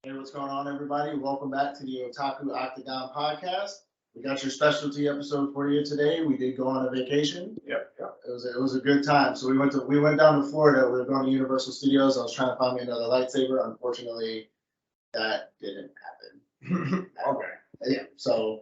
Hey, what's going on, everybody? Welcome back to the Otaku Octagon podcast. We got your specialty episode for you today. We did go on a vacation. Yep. It was a good time. So we went down to Florida. We were going to Universal Studios. I was trying to find me another lightsaber. Unfortunately, that didn't happen. Okay. Yeah. So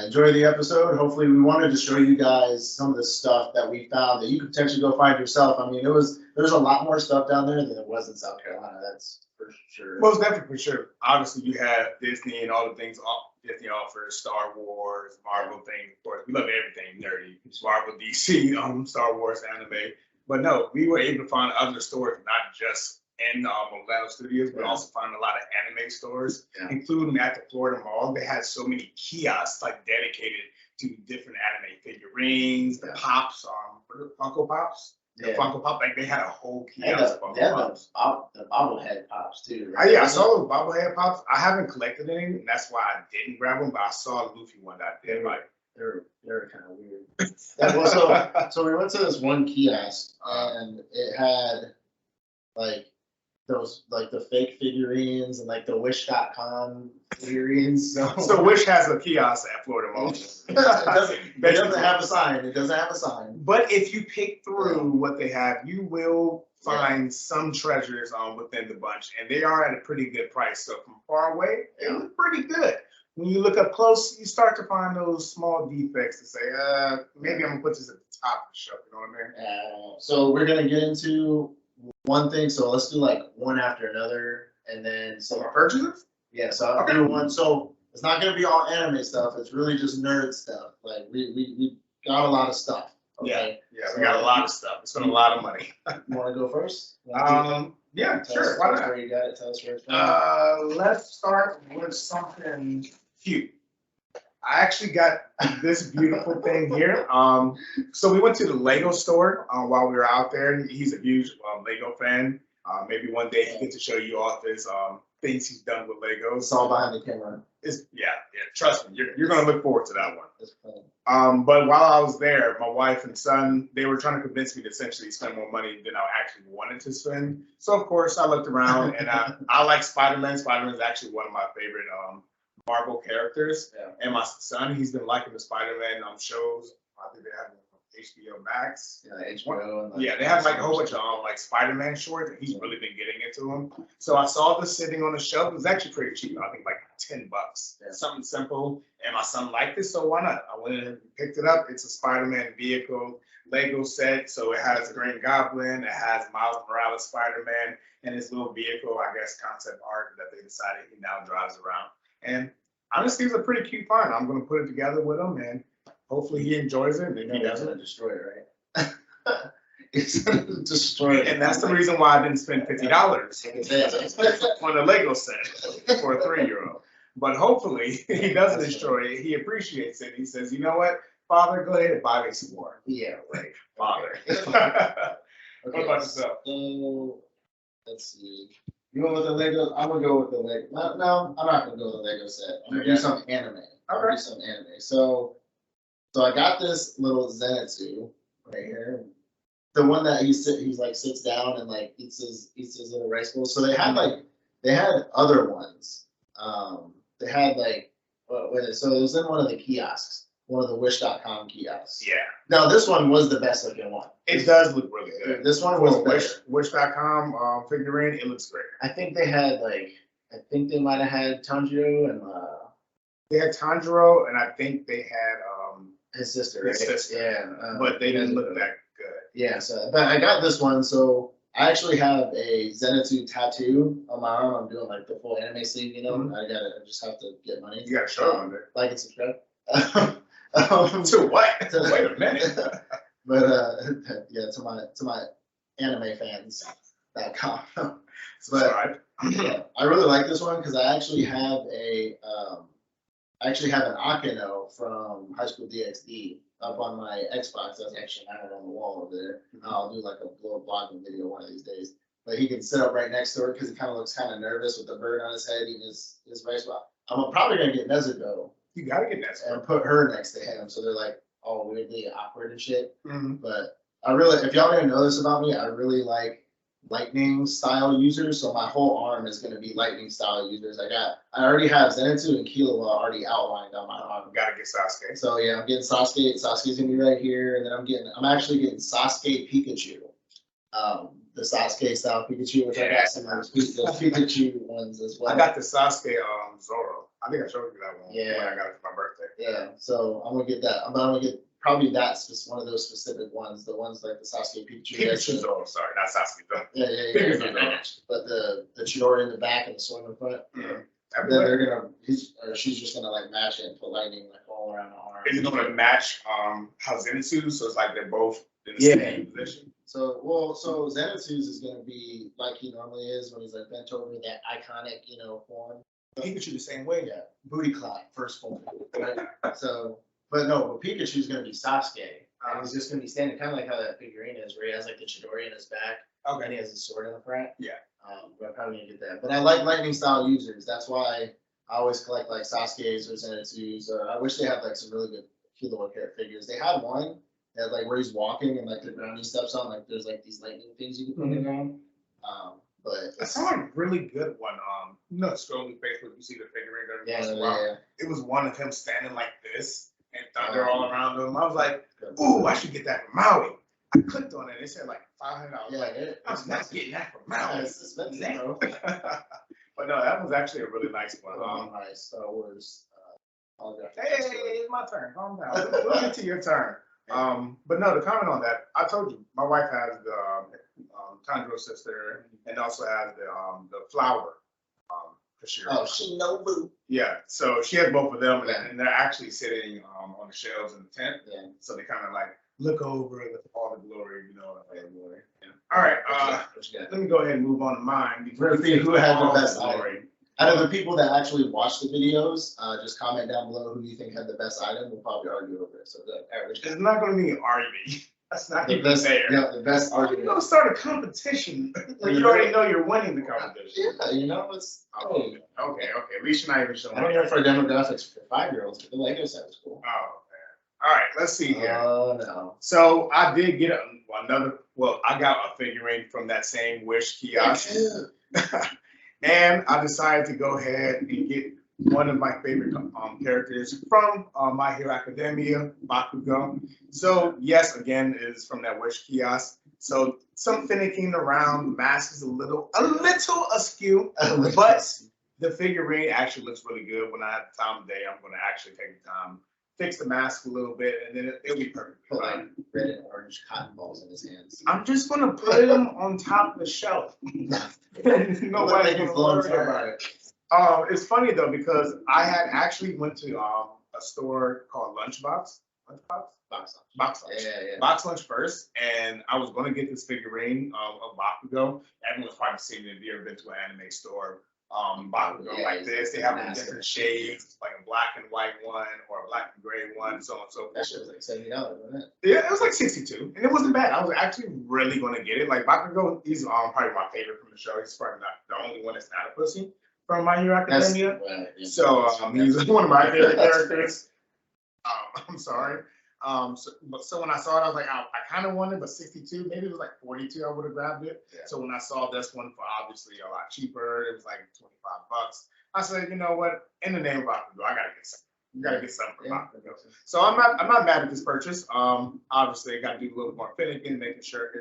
enjoy the episode. Hopefully, we wanted to show you guys some of the stuff that we found that you could potentially go find yourself. I mean, there's a lot more stuff down there than there was in South Carolina. That's for sure. Most definitely for sure. Obviously, you have Disney and all the things Disney offers, Star Wars, Marvel thing. Of course, we love everything nerdy. Marvel, DC, Star Wars, anime. But no, we were able to find other stores, not just in Orlando Studios, but also find a lot of anime stores, including at the Florida Mall. They had so many kiosks like dedicated to different anime figurines, the pops, what are the Funko Pops. The Funko Pop, like they had a whole kiosk of Funko Pops. The bobblehead pops too, right? Yeah, I saw those bobblehead pops. I haven't collected any, and that's why I didn't grab them. But I saw a Luffy one that I did like. They're kind of weird. So we went to this one kiosk and it had like those like the fake figurines and like the Wish.com figurines. So Wish has a kiosk at Florida Mall. it doesn't have a sign. It doesn't have a sign. But if you pick through what they have, you will find some treasures within the bunch, and they are at a pretty good price. So from far away, they look pretty good. When you look up close, you start to find those small defects to say, maybe I'm gonna put this at the top of the shelf. You know what I mean? So we're gonna get into one thing. So let's do like one after another, and then some purchases. Yeah. So I'll do one. So it's not gonna be all anime stuff. It's really just nerd stuff. Like we got a lot of stuff. Okay? Yeah, so we got a lot of stuff. It's been a lot of money. You want to go first? Yeah, sure. Why not? Where you got it? Tell us where it's from. Let's start with something cute. I actually got this beautiful thing here. So we went to the Lego store while we were out there. He's a huge Lego fan. Maybe one day he gets to show you all his things he's done with Legos. It's all behind the camera. Yeah. Trust me, you're gonna look forward to that one. But while I was there, my wife and son, they were trying to convince me to essentially spend more money than I actually wanted to spend. So of course I looked around and I like Spider-Man. Spider-Man is actually one of my favorite Marvel characters. Yeah. And my son, he's been liking the Spider-Man shows. I think they have them on HBO Max. Yeah, HBO. And they have like a whole bunch of like Spider-Man shorts, and he's really been getting into them. So I saw this sitting on the shelf. It was actually pretty cheap. I think like $10. Yeah. Something simple, and my son liked it, so why not? I went in and picked it up. It's a Spider-Man vehicle Lego set, so it has the Green Goblin, it has Miles Morales Spider-Man, and his little vehicle, I guess, concept art that they decided he now drives around. And honestly, it's a pretty cute find. I'm going to put it together with him, and hopefully he enjoys it. And if he doesn't, destroy it, right? It's destroy it. And that's the reason why I didn't spend $50 on a Lego set for a 3-year-old. But hopefully he doesn't destroy it. He appreciates it. He says, you know what, Father, go ahead and buy me some more. Yeah, right. Father. What about yourself? So, let's see. You go with the Lego? I'm gonna go with the Lego. No, I'm not gonna go with the Lego set. I'm gonna do some anime. Okay. So I got this little Zenitsu right here. The one that he's like sits down and like eats his little rice bowl. So they had other ones. They had like so it was in one of the kiosks, one of the Wish.com kiosks. Yeah. Now this one was the best looking one. It does look really good. This one was better. Wish.com figurine, it looks great. I think they might have had Tanjiro and they had Tanjiro, and I think they had his sister. His sister. Yeah. But they didn't look that good. Yeah. So, but I got this one, so I actually have a Zenitsu tattoo on my arm. I'm doing like the full anime sleeve, you know. Mm-hmm. I just have to get money. You gotta show them there. Like and subscribe. To what? Wait a minute. But yeah, to my anime fans.com. But yeah, I really like this one because I actually have an Akeno from High School DxD up on my Xbox. That's actually hanging on the wall over there. I'll do like a little blogging video one of these days. But he can sit up right next to her because he kind of looks kind of nervous with the bird on his head eating his rice bowl. I'm probably gonna get Nezuko. You gotta get Nezuko. And put her next to him, so they're like all weirdly awkward and shit. Mm-hmm. But I really, if y'all didn't know this about me, I really like lightning style users. So my whole arm is going to be lightning style users. I already have Zenitsu and Killua already outlined on my arm. Gotta get Sasuke. So yeah, I'm getting Sasuke. Sasuke's gonna be right here, and then I'm actually getting Sasuke Pikachu. The Sasuke style Pikachu, which I got some of those Pikachu ones as well. I got the Sasuke Zoro. I think I showed you that one. Yeah. When I got it for my birthday. Yeah, so I'm gonna get that. I'm gonna get probably one of those specific ones, the ones like the Sasuke Pikachu. Pikachu Zoro, sorry, not Sasuke Zoro. Yeah. Pikachu Zoro. But the Chidori in the back and the sword in front. Mhm. Then they're gonna, she's just gonna like match it and put lightning like all around the arm. Is it gonna match how Zenitsu? So it's like they're both in the Yeah. same position. So Zenitsu's is gonna be like he normally is when he's like bent over, that iconic, form. Pikachu the same way. Yeah, booty clap, first form. Right? So, but Pikachu's gonna be Sasuke. And he's just gonna be standing kind of like how that figurine is, where he has like the Chidori in his back, and he has his sword in the front. Yeah. But I'm probably gonna get that. But I like lightning style users. That's why I always collect like Sasuke's or Zenitsu's. Or I wish they had like some really good Killua figures. They had one that like where he's walking and like the ground he steps on, like there's like these lightning things you can put in on. But I saw a really good one. Scrolling Facebook, you see the figurine every once in a while. yeah. It was one of him standing like this and thunder all around him. I was like, ooh, I should get that from Maui. I clicked on it. It said like $500. Yeah, I'm not getting that from Maui. It's expensive, bro. But no, that was actually a really nice one. Nice Star Wars. Hey, it's my turn. Calm down. We'll get to your turn. But no, to comment on that, I told you, my wife has the Tanjiro sister and also has the flower. Oh, Shinobu. Yeah, so she has both of them, and they're actually sitting on the shelves in the tent. Yeah. So they kind of like look over all the glory, glory. Yeah. All right, let me go ahead and move on to mine. We're gonna see who had the best glory. Out of the people that actually watch the videos, just comment down below who you think had the best item. We'll probably argue over it. So the average. It's not going to be an argument. That's not The even best, fair. yeah, the best You're argument. going to start a competition. Like you already know you're winning the competition. Yeah, it's. Okay. At least you're not even showing. I don't know for demographics for 5-year-olds, but the Lego set was cool. Oh man. All right, let's see here. Oh no. So I did get another. Well, I got a figurine from that same Wish kiosk. And I decided to go ahead and get one of my favorite characters from My Hero Academia, Bakugo. So yes, again, it is from that Wish kiosk. So some finicking around, the mask is a little askew, but the figurine actually looks really good. When I have time of day, I'm going to actually take the time, fix the mask a little bit, and then it'll be perfect. Put like red and orange cotton balls in his hands. I'm just going to put him on top of the shelf. Nobody's going to worry about it. It's funny though, because I had actually went to a store called Lunchbox. Box Lunch. Yeah. Box Lunch first, and I was going to get this figurine of Bakugo. Everyone's probably seen it if you ever been to an anime store. Bakugo like this. They have in different shades, like a black and white one or a black and gray one, so on and so forth. That shit was like $70, wasn't it? Yeah, it was like 62, and it wasn't bad. I was actually really going to get it. Like Bakugo, he's probably my favorite from the show. He's probably not the only one that's not a pussy from My Hero Academia. So he's one of my favorite characters. I'm sorry. So when I saw it, I was like, I kind of wanted, but 62, maybe it was like 42, I would have grabbed it. Yeah. So when I saw this one for obviously a lot cheaper, it was like $25. I said, you know what? In the name of Bakugo, I gotta get something. You gotta get something for Bakugo. So I'm not mad at this purchase. Obviously I gotta do a little more finicking, making sure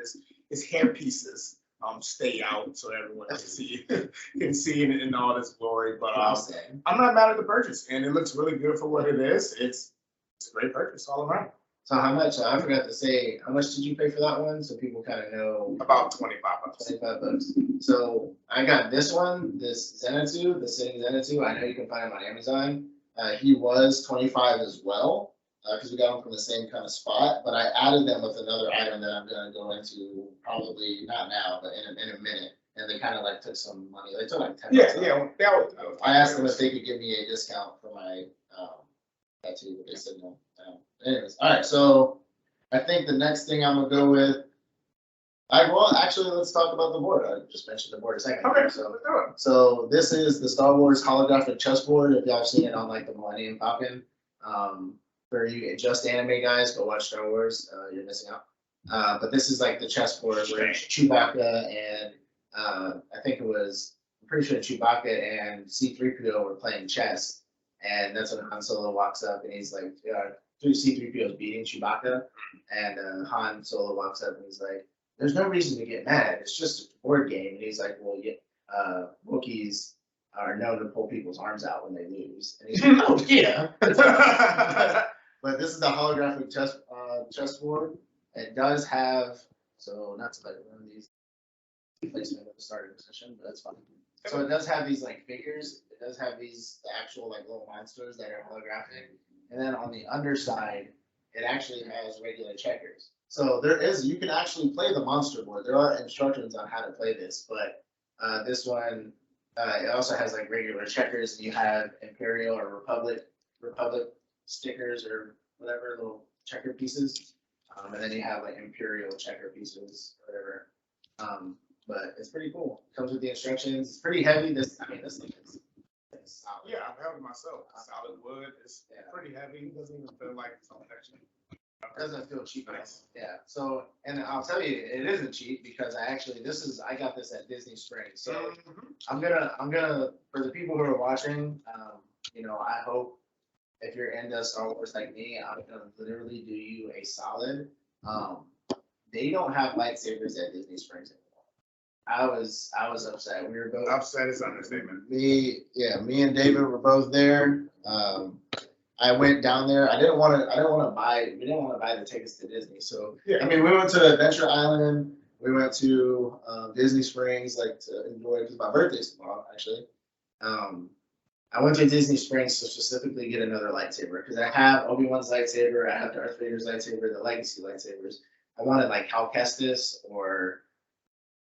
his hair pieces stay out so everyone can see it in all this glory. But I'm not mad at the purchase, and it looks really good for what it is. It's a great purchase all around. So how much? I forgot to say, how much did you pay for that one? So people kind of know. About $25. $25. So I got this one, this Zenitsu, the sitting Zenitsu. I know you can find him on Amazon. He was $25 as well, because we got him from the same kind of spot. But I added them with another item that I'm going to go into probably not now, but in a minute. And they kind of like took some money. They took like $10. Yeah. I asked them if they could give me a discount for my tattoo, but they said no. Anyways, all right. So I think the next thing I'm gonna go with. Actually, let's talk about the board. I just mentioned the board a second. Okay. So this is the Star Wars holographic chessboard. If y'all have seen it on like the Millennium Falcon, for you just anime guys, go watch Star Wars. You're missing out. But this is like the chessboard where Chewbacca and I think it was, I'm pretty sure Chewbacca and C-3PO were playing chess, and that's when Han Solo walks up and he's like, C-3PO is beating Chewbacca, and Han Solo walks up and he's like, "There's no reason to get mad. It's just a board game." And he's like, "Well, yeah, Wookiees are known to pull people's arms out when they lose." And he's like, "Oh yeah." But this is the holographic chessboard. It does have, so not to like one of these placement at the start of the session, but that's fine. So it does have these like figures. It does have these the actual like little monsters that are holographic, and then on the underside, it actually has regular checkers. So there is, you can actually play the monster board. There are instructions on how to play this, but this one it also has like regular checkers, and you have Imperial or Republic stickers or whatever little checker pieces, and then you have like Imperial checker pieces or whatever. But it's pretty cool. Comes with the instructions. It's pretty heavy. This thing is solid. Yeah, I've held it myself. Solid wood. It's pretty heavy. It doesn't even feel like something actually. It doesn't feel cheap. Nice. Yeah. So, and I'll tell you, it isn't cheap because I got this at Disney Springs. So I'm gonna, for the people who are watching, I hope if you're into Star Wars like me, I'm gonna literally do you a solid. They don't have lightsabers at Disney Springs anymore. I was upset. We were both Upset is understatement. me and David were both there. I went down there. We didn't want to buy the tickets to Disney. So Yeah. I mean, we went to Adventure Island. We went to Disney Springs, like to enjoy because my birthday's tomorrow, actually. I went to Disney Springs to specifically get another lightsaber because I have Obi-Wan's lightsaber, I have Darth Vader's lightsaber, the Legacy lightsabers. I wanted like Cal Kestis or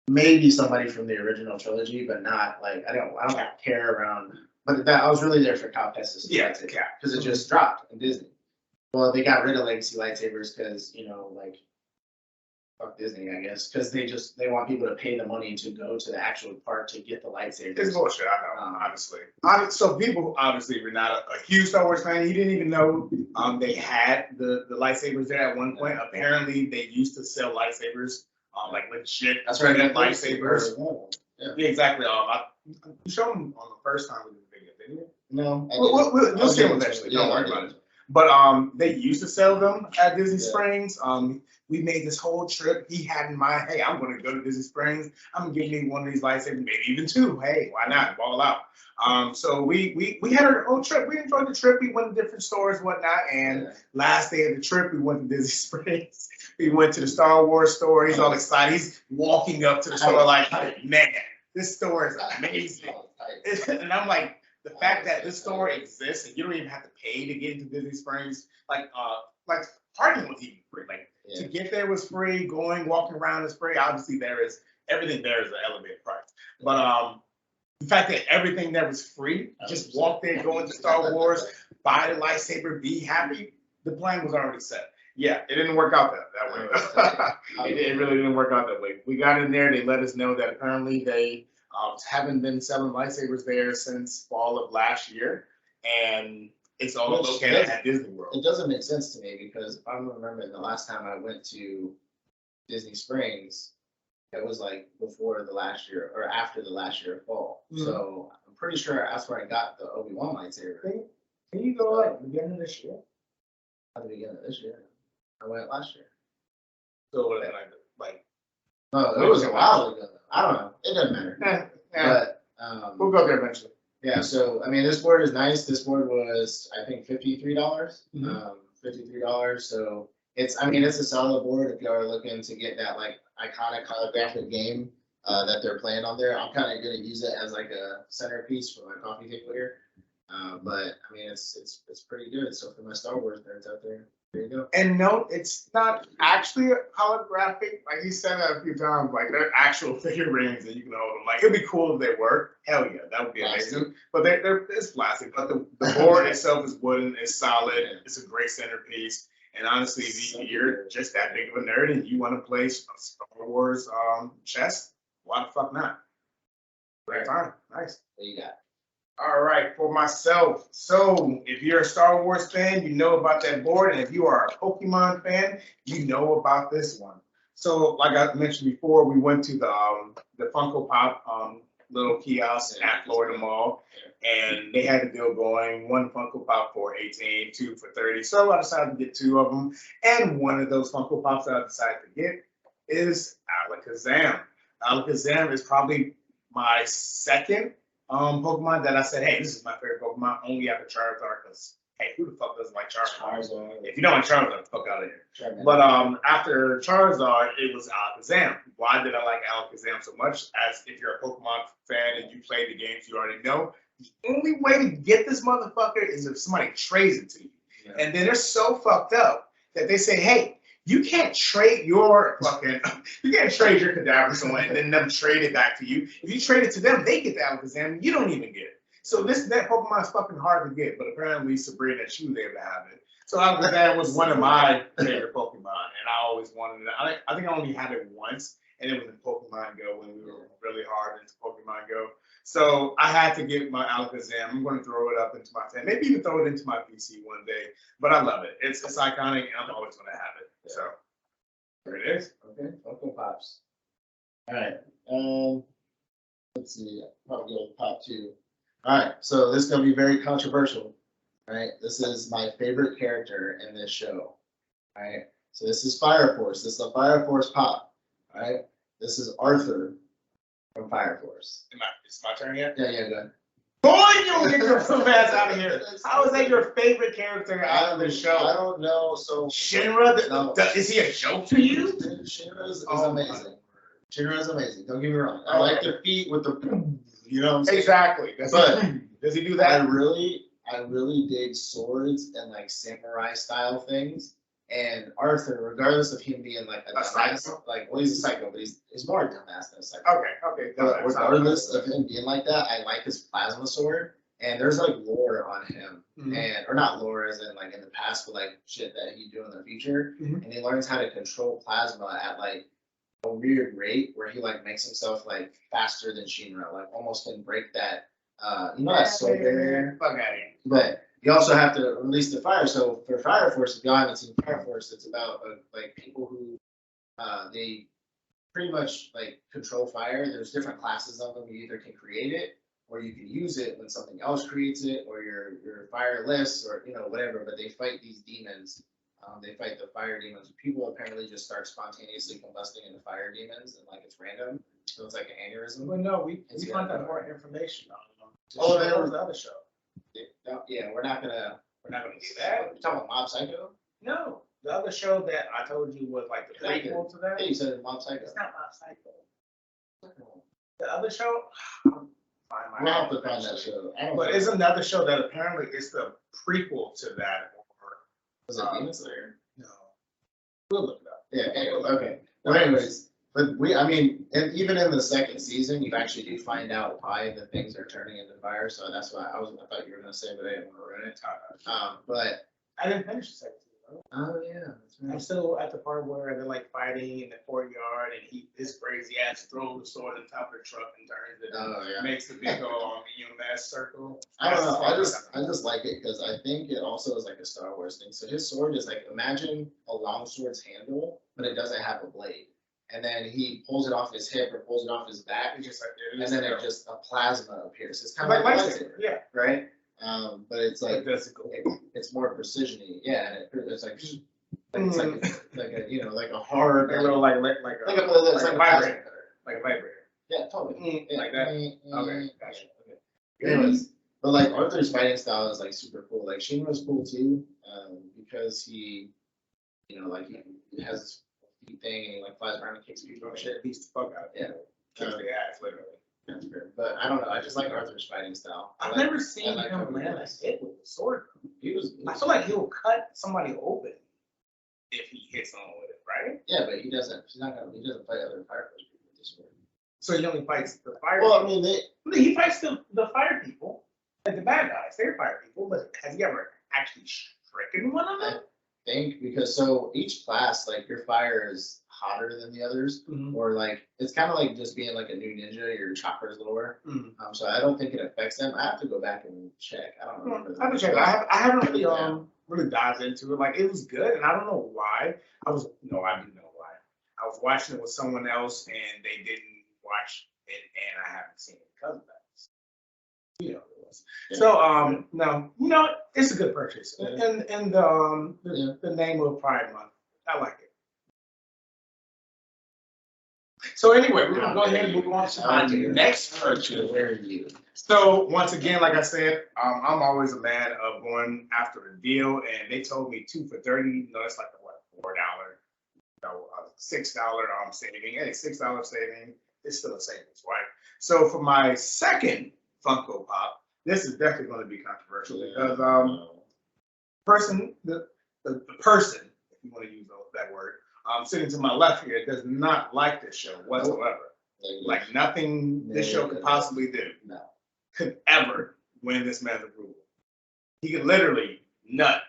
maybe somebody from the original trilogy, but not like I don't care around. But that I was really there for Cal Kestis. Yeah, because it just dropped in Disney. Well, they got rid of Legacy lightsabers because like fuck Disney, I guess, because they want people to pay the money to go to the actual park to get the lightsabers. It's bullshit, I know, honestly. So people obviously were not a huge Star Wars fan. He didn't even know they had the lightsabers there at one point. Apparently, they used to sell lightsabers, like legit. That's right, lightsabers. Yeah. Yeah, exactly. You showed them on the first time we did the video, didn't you? No. We'll see them eventually. Don't worry about it. But they used to sell them at Disney Springs. We made this whole trip. He had in mind, hey, I'm going to go to Disney Springs. I'm going to get me one of these lightsabers, maybe even two. Hey, why not? Ball out. So we had our whole trip. We enjoyed the trip. We went to different stores, whatnot. And last day of the trip, we went to Disney Springs. We went to the Star Wars store. He's all excited. He's walking up to the store like, man, this store is amazing. And I'm like, the fact that this store exists and you don't even have to pay to get into Disney Springs, like parking was even free. Like to get there was free. Walking around is free. Obviously, everything there is an elevated price. But the fact that everything there was free, just walk there, go into Star Wars, buy the lightsaber, be happy. The plan was already set. Yeah, it didn't work out that way. It really didn't work out that way. We got in there. They let us know that apparently they haven't been selling lightsabers there since fall of last year, and it's all located at Disney World. It doesn't make sense to me because if I remember the last time I went to Disney Springs, it was like before the last year or after the last year of fall. Mm-hmm. So I'm pretty sure that's where I got the Obi-Wan lightsaber. Can you go at the beginning of this year? At the beginning of this year. I went last year. So what like no, it was a while ago. I don't know. It doesn't matter. But we'll go there eventually. Yeah, so I mean this board is nice. This board was I think $53. $53. So it's a solid board if you are looking to get that like iconic holographic game that they're playing on there. I'm kind of gonna use it as like a centerpiece for my coffee table here. But I mean it's pretty good. So for my Star Wars nerds out there. There you go. And note, it's not actually holographic. Like he said that a few times, like they're actual figurines and you can hold them. Like it'd be cool if they were. Hell yeah, that would be amazing. But it's plastic. But the board itself is wooden, it's solid, it's a great centerpiece. And honestly, if you're just that big of a nerd and you want to play Star Wars chess, why the fuck not? Great time. Nice. What you got? All right, for myself. So, if you're a Star Wars fan, you know about that board, and if you are a Pokemon fan, you know about this one. So, like I mentioned before, we went to the Funko Pop little kiosk at Florida Mall, and they had a deal going: one Funko Pop for 18, two for 30. So I decided to get two of them, and one of those Funko Pops that I decided to get is Alakazam. Alakazam is probably my second Pokemon that I said, hey, this is my favorite Pokemon, only after Charizard, because hey, who the fuck doesn't like Charizard? If you don't like Charizard, get the fuck out of here. Charmander. But after Charizard, it was Alakazam. Why did I like Alakazam so much? As if you're a Pokemon fan and you play the games, you already know the only way to get this motherfucker is if somebody trades it to you. Yeah. And then they're so fucked up that they say, hey, you can't trade your cadaver to someone and then them trade it back to you. If you trade it to them, they get the Alakazam, you don't even get it. So that Pokemon is fucking hard to get, but apparently Sabrina, she was able to have it. So Alakazam was one of my favorite Pokemon, and I always wanted it. I think I only had it once, and it was in Pokemon Go when we were really hard into Pokemon Go. So I had to get my Alakazam. I'm going to throw it up into my fan, maybe even throw it into my PC one day. But I love it. It's iconic, and I'm always going to have it. So there it is. Okay, Funko Pops. All right. Let's see. Probably go with Pop 2. All right. So this is gonna be very controversial. All right. This is my favorite character in this show. All right. So this is Fire Force. This is a Fire Force Pop. All right. This is Arthur from Fire Force. It's my turn yet? Yeah. Yeah. Go ahead. Boy, you don't get your poop ass out of here. How is that your favorite character out of the I show? don't know. So Shinra, No. is he a joke to you? Shinra is Oh, my. amazing. Shinra is amazing. Don't get me wrong. I like the feet with the, you know what I'm saying? Exactly. Does he do I that? really dig swords and like samurai style things. And Arthur, regardless of him being like a A dumbass, psycho? like well, he's a psycho, but he's more a dumbass than a psycho. Okay. But regardless of him being like that, I like his plasma sword. And there's like lore on him, Mhm. and or not lore as in like in the past, but like shit that he do in the future. Mhm. And he learns how to control plasma at like a weird rate where he like makes himself like faster than Shinra, like almost can break that that sword barrier. Fuck out of here. But you also have to release the fire. So for Fire Force, if you haven't seen Fire Force, it's about like people who they pretty much like control fire. There's different classes of them. You either can create it or you can use it when something else creates it, or you're fireless, or whatever. But they fight these demons. They fight the fire demons. People apparently just start spontaneously combusting into fire demons, and like it's random. So it's like an aneurysm. Well, no, we It's find yeah. out more information on them. Oh, there was the other show. Yeah, we're not gonna do You're that. talking about Mob Psycho? No, the other show that I told you was like the prequel to that. Hey, you said it's Mob Psycho. It's not Mob Psycho. The other show. We'll have to find that show. I don't But know. it's another show that apparently is the prequel to that. Was it Demon Slayer? No. We'll look it up. Yeah, okay. Well, anyways, but and even in the second season, you actually do find out why the things are turning into fire. So that's why I thought you were gonna say, but I didn't want to ruin it. But I didn't finish the second season. oh yeah, that's I'm right. still at the part where they're like fighting in the courtyard, and this crazy ass throws the sword on top of the truck and turns it. Oh yeah. Makes the big old mass circle. I don't know. I just like it because I think it also is like a Star Wars thing. So his sword is like, imagine a longsword's handle, but it doesn't have a blade. And then he pulls it off his hip or pulls it off his back, It's just like and then it just a plasma appears. It's kind like of like a lightsaber. lightsaber, Yeah. right? But it's like That's cool. it's more precision-y. Yeah, and it's like it's like a Like hard a little like a it's like a plasma vibrator. cutter. Like a vibrator. Yeah, totally. Yeah. Like that? Okay, gotcha. Okay. Anyways, but like Arthur's fighting style is like super cool. Like Shinra's cool too, because he has this feet thing and he like flies around and kicks people and shit. Beats the fuck out. Yeah. Kicks the ass, literally. That's fair. But I don't know. I just like Arthur's fighting style. I've never seen like him how he land a does. hit with a sword. He was. I feel like he'll cut somebody open if he hits someone with it, right? Yeah, but he doesn't. He doesn't fight other Fire Force people with this sword. So he only fights the fire. Well, I people. mean, He fights the fire people, like the bad guys. They're fire people, but has he ever actually stricken one of them? think because so each class, like your fire is hotter than the others, Mhm. or like it's kind of like just being like a new ninja. Your chakra is lower, Mhm. so I don't think it affects them. I have to go back and check. I don't remember. I can check it. I haven't really Yeah. really dived into it. Like it was good, and I don't know why. I do know why. I was watching it with someone else, and they didn't watch it, and I haven't seen it because of that. You know what it was. Yeah. So no, it's a good purchase, Yeah. and Yeah. the name of Pride Month, I like it. So anyway, we're gonna go ahead and move on to my next purchase. Where are you? So once again, like I said, I'm always a man of going after a deal, and they told me 2 for $30. That's like a what, $4, $6 saving. Hey, $6 saving is still a savings, right? So for my second Funko Pop, this is definitely going to be controversial because the person, if you want to use that word, sitting to my left here does not like this show whatsoever. Like nothing this show could possibly do could ever win this man's approval. He could literally nut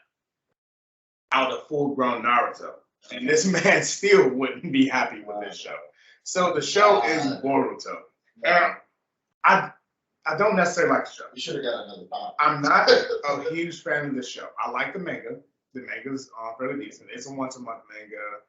out a full-grown Naruto, and this man still wouldn't be happy with this show. So the show is Boruto. I don't necessarily like the show. You should have got another pop. I'm not a huge fan of this show. I like the manga. The manga's fairly decent. It's a once-a-month manga.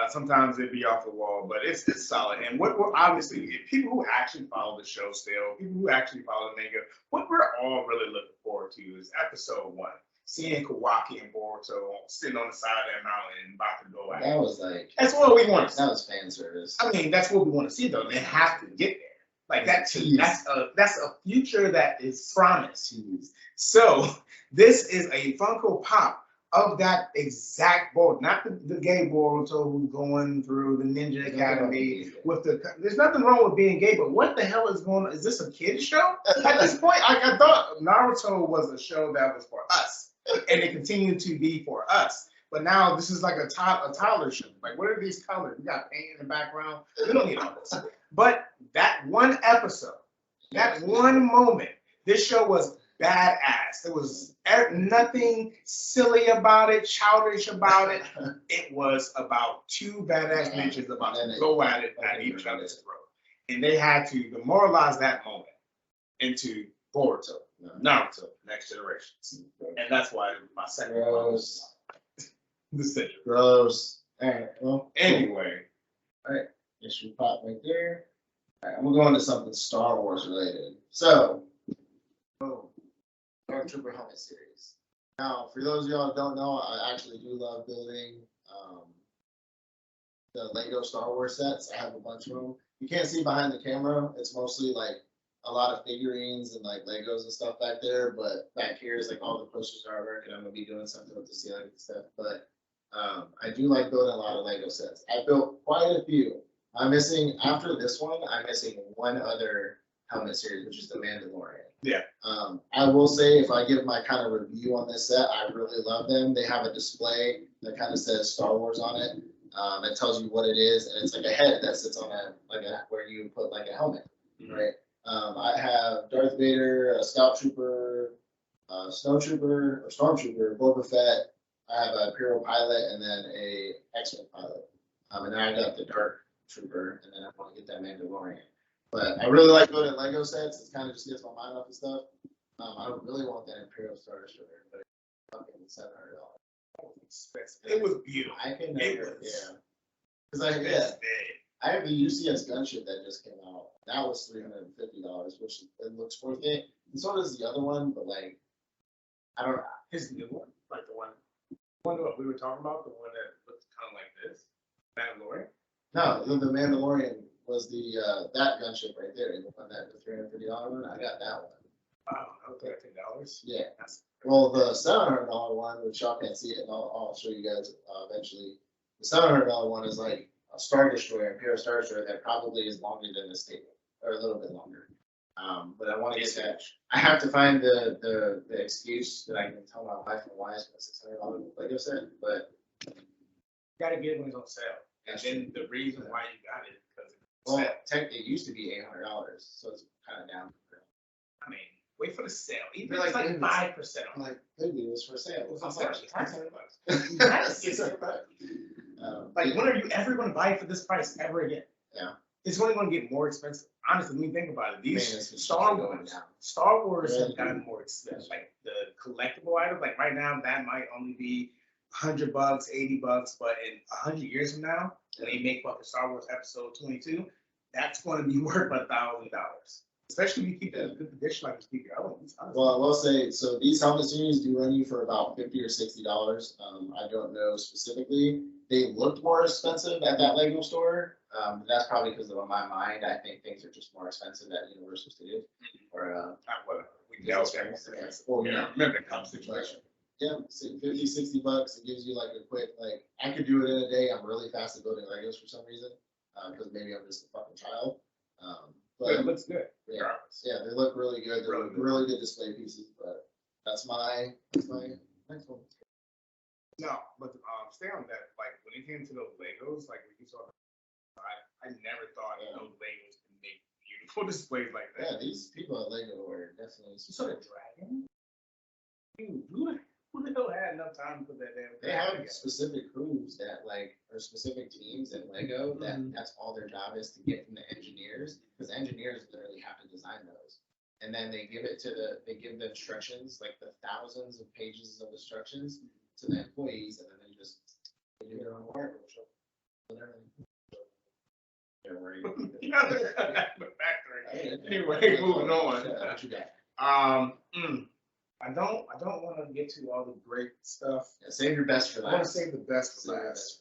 Sometimes it'd be off the wall, but it's solid. And what we're obviously, people who actually follow the show still, people who actually follow the manga, what we're all really looking forward to is episode 1. Seeing Kawaki and Boruto sitting on the side of that mountain about to go at it. That was like. That's what we want to see. That was fan service. I mean, that's what we want to see, though. They have to get there. Like that's a future that is promised. So this is a Funko Pop of that exact board, not the gay Boruto who's going through the Ninja Academy with the. There's nothing wrong with being gay, but what the hell is going on? Is this a kid's show? At this point, I thought Naruto was a show that was for us, and it continued to be for us. But now this is like a toddler show. Like, what are these colors? We got paint in the background. We don't need all this. But that one episode, that one moment, this show was badass. There was nothing silly about it, childish about it. It was about 2 badass ninjas about to go at it at each other's throat. And they had to demoralize that moment into Boruto, Naruto, Next Generations. And that's why my second one was decision. Gross. All right. Well, anyway. All right. Issue pop right there. All right. We'll go into something Star Wars related. So, Stormtrooper helmet series. Now, for those of y'all who don't know, I actually do love building the Lego Star Wars sets. I have a bunch of them. You can't see behind the camera. It's mostly like a lot of figurines and like Legos and stuff back there. But back here is like all the posters are artwork, and I'm gonna be doing something with the ceiling and stuff. But I do like building a lot of Lego sets. I built quite a few. I'm missing, after this one, I'm missing one other helmet series, which is the Mandalorian. Yeah. I will say, if I give my kind of review on this set, I really love them. They have a display that kind of says Star Wars on it. It tells you what it is, and it's like a head that sits on where you put like a helmet, right? I have Darth Vader, a Scout Trooper, Snow Trooper, or Stormtrooper, Boba Fett. I have an Imperial pilot and then a X-Wing pilot. And then I got the Dark Trooper, and then I want to get that Mandalorian. But I really like building Lego sets. It kind of just gets my mind off of stuff. I don't really want that Imperial Star Destroyer, but it's fucking $700. It was beautiful. I can never, because I have the UCS gunship that just came out. That was $350, which it looks worth it. And so does the other one, but like, I don't know. His new one, like the one that we were talking about, the one that looks kind of like this, Mandalorian. No, the Mandalorian was the that gunship right there, the one that the $350 one. I got that one. Wow, $13. Yeah. Well, the $700 one, which y'all can't see it, and I'll show you guys eventually. The $700 one is like a Star Destroyer, Imperial Star Destroyer that probably is longer than this table, or a little bit longer. But I want to get that. I have to find the excuse that I can tell my wife and why it's $600 Lego set, but you gotta get it when it's on sale. And then the reason why you got it because it used to be $800, so it's kind of down. I mean, wait for the sale. Even like, like 5%. I'm like, maybe it was for sale. It was on sale. $600. Like, when are you ever going to buy it for this price ever again? Yeah. It's only going to get more expensive. Honestly, when you think about it, these Maintenance is Star going Wars, down. Star Wars Yeah. have gotten more expensive. Like the collectible items, like right now, that might only be $100, $80, but in 100 years from now, when they make fucking Star Wars Episode 22, that's going to be worth $1,000. Especially if you keep it in a good condition like you keep your own. Well, I will say, so these helmet series do run you for about $50 or $60. I don't know specifically. They looked more expensive at that Lego store. But that's probably because of my mind. I think things are just more expensive at Universal Studios. Or Whatever. We dealt with that. Well, Yeah, remember the comp situation. yeah, so $50, $60. It gives you like a quick, like, I could do it in a day. I'm really fast at building Legos for some reason. Because maybe I'm just a fucking child. But it looks good. Yeah, yeah, they look really good. They're really good display pieces, but that's my next one. No, but stay on that. Like when it came to those Legos, like when you saw, I never thought those Legos could make beautiful displays like that. Yeah, these people at Lego are definitely. You saw the dragon? Dude, who the hell had enough time to put that damn They dragon have together? specific crews that like, or specific teams at Lego that that's all their job is to get from the engineers, because engineers literally have to design those. And then they give it to they give the instructions, like the thousands of pages of instructions to the employees, and then they just do their own work. Whatever. Yeah, they're at the factory. Anyway, moving on. What you got? I don't want to get to all the great stuff. Yeah, save your best for I want to last. save the best for Save your last.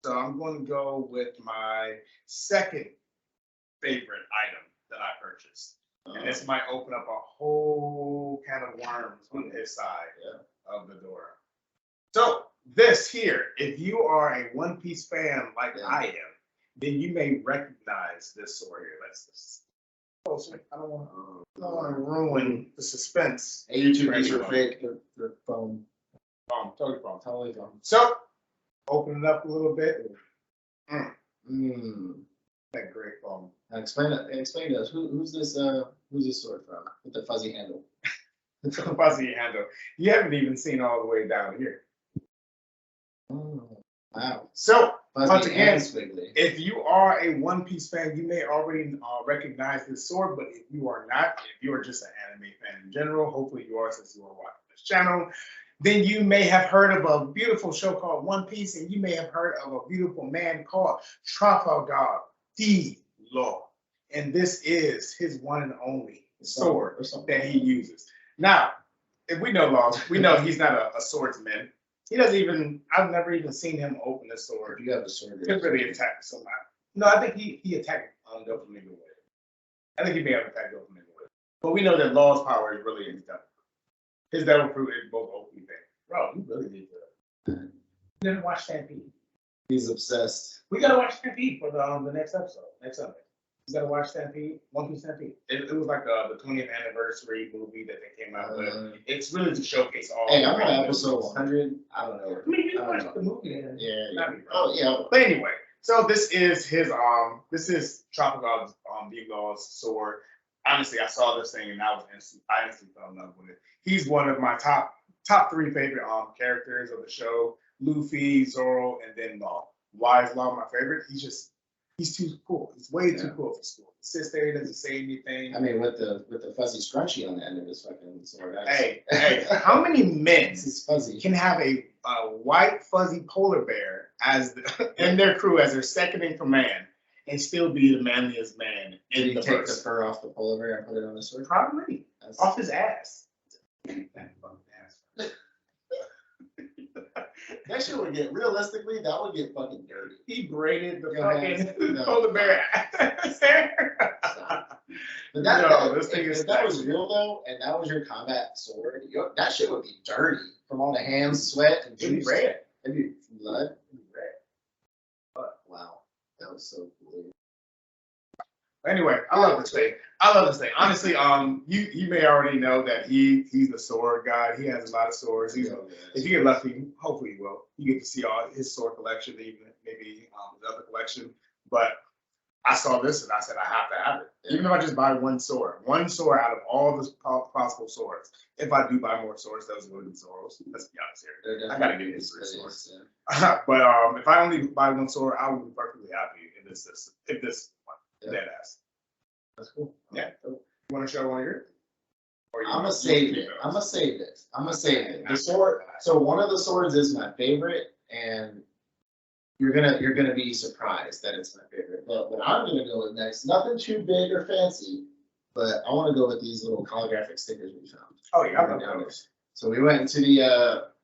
So I'm going to go with my second favorite item that I purchased. And this might open up a whole can of worms on his side of the door. So this here, if you are a One Piece fan like I am, then you may recognize this sword here. Let's just. I don't want to ruin the suspense. Hey, YouTube, these are fake. They're foam. Totally wrong. Totally foam. So, open it up a little bit. That Great foam. Now explain to us who's this sword from with the fuzzy handle? It's a fuzzy handle. You haven't even seen all the way down here. Oh, wow. So, Fuzzy once again, and squiggly. if you are a One Piece fan, you may already recognize this sword, but if you are not, if you are just an anime fan in general, hopefully you are since you are watching this channel, then you may have heard of a beautiful show called One Piece, and you may have heard of a beautiful man called Trafalgar the Law. And this is his one and only sword that he uses. Now, if we know Laws, we know he's not a swordsman. He doesn't even, I've never even seen him open a sword. You have a sword. He really attack somebody. No, I think he attacked Doflamingo with it. I think he may have attacked Doflamingo with it. But we know that Law's power is really his devil. His devil fruit is both OP thing. Bro, you really need to. You didn't watch Stampede. He's obsessed. We gotta watch Stampede for the next episode, next Sunday. You gotta watch Stampede, One Piece Stampede. It was like the 20th anniversary movie that they came out with. It's really to showcase all. Hey, I'm on episode 100. I don't know. I mean, you watched the movie. Yeah. Oh yeah. But anyway, so this is his Trafalgar Law's sword. Honestly, I saw this thing and I instantly fell in love with it. He's one of my top three favorite characters of the show: Luffy, Zoro, and then Law. Why is Law my favorite? He's too cool. He's way too cool for school. He sits there, he doesn't say anything. I mean, with the fuzzy scrunchie on the end of his fucking sword. Hey, how many men fuzzy can have a white fuzzy polar bear in their crew as their second in command and still be the manliest man in the take verse? the fur off the polar bear and put it on his sword? Probably. Off his ass. That shit would get, realistically, that would get fucking dirty. He braided the fucking polar bear ass hair. But this thing is if that was real though, and that was your combat sword, that shit would be dirty from all the hands, sweat, and It'd be juice. red. It'd be blood. It'd be red. But wow, that was so cool. Anyway, I love this thing. Honestly, you may already know that he's the sword guy. He has a lot of swords. If you get lucky, hopefully you will. You get to see all his sword collection, even maybe his other collection. But I saw this and I said, I have to have it. Even if I just buy one sword out of all the possible swords. If I do buy more swords, those will be swords. Let's be honest here. I gotta get these 3 swords. But if I only buy one sword, I will be perfectly happy in this system. If this one, dead ass. That's cool. Yeah. You want to show one of yours? I'm gonna save it. I'm gonna save this. I'm gonna save it. The sword. So one of the swords is my favorite, and you're gonna be surprised that it's my favorite. But what I'm gonna go with next, nothing too big or fancy, but I want to go with these little holographic stickers we found. Oh yeah, I love those. So we went into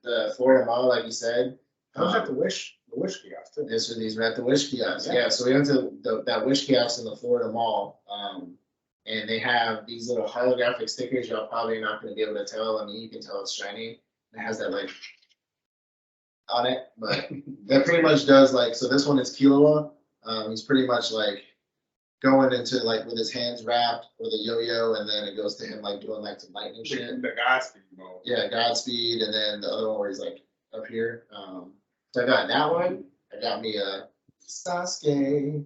the Florida Mall, like you said. Those at the Wish kiosk too. These were at the Wish kiosk. Yeah. So we went to that Wish kiosk in the Florida Mall. And they have these little holographic stickers. Y'all probably not going to be able to tell. I mean, you can tell it's shiny. It has that like on it, but that pretty much does like. So this one is Killua. He's pretty much like going into like with his hands wrapped with a yo-yo, and then it goes to him like doing like some lightning shit. The Godspeed mode. Yeah, Godspeed, and then the other one where he's like up here. So I got that one. I got me a Sasuke.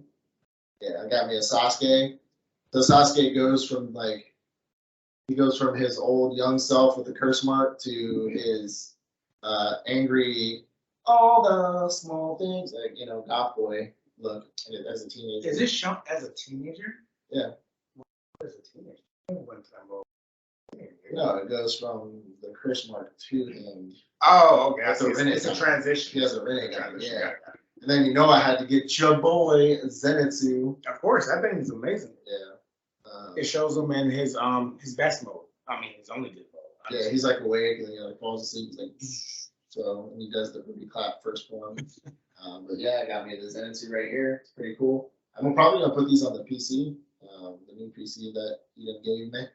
Yeah, I got me a Sasuke. So Sasuke goes from his old young self with the curse mark to his angry, all the small things, like, goth boy look as a teenager. Is this shown as a teenager? Yeah. As a teenager? No, it goes from the curse mark to him. Oh, okay. It's a transition. He has a Rinnegan, yeah. And then I had to get your boy Zenitsu. Of course, that thing is amazing. Yeah. It shows him in his best mode. I mean, his only good mode. Yeah, he's like awake and then falls asleep. He's like, so and he does the booty clap first form. But yeah, I got me the Zenitsu right here. It's pretty cool. I'm probably gonna put these on the PC, the new PC that Eden gave me.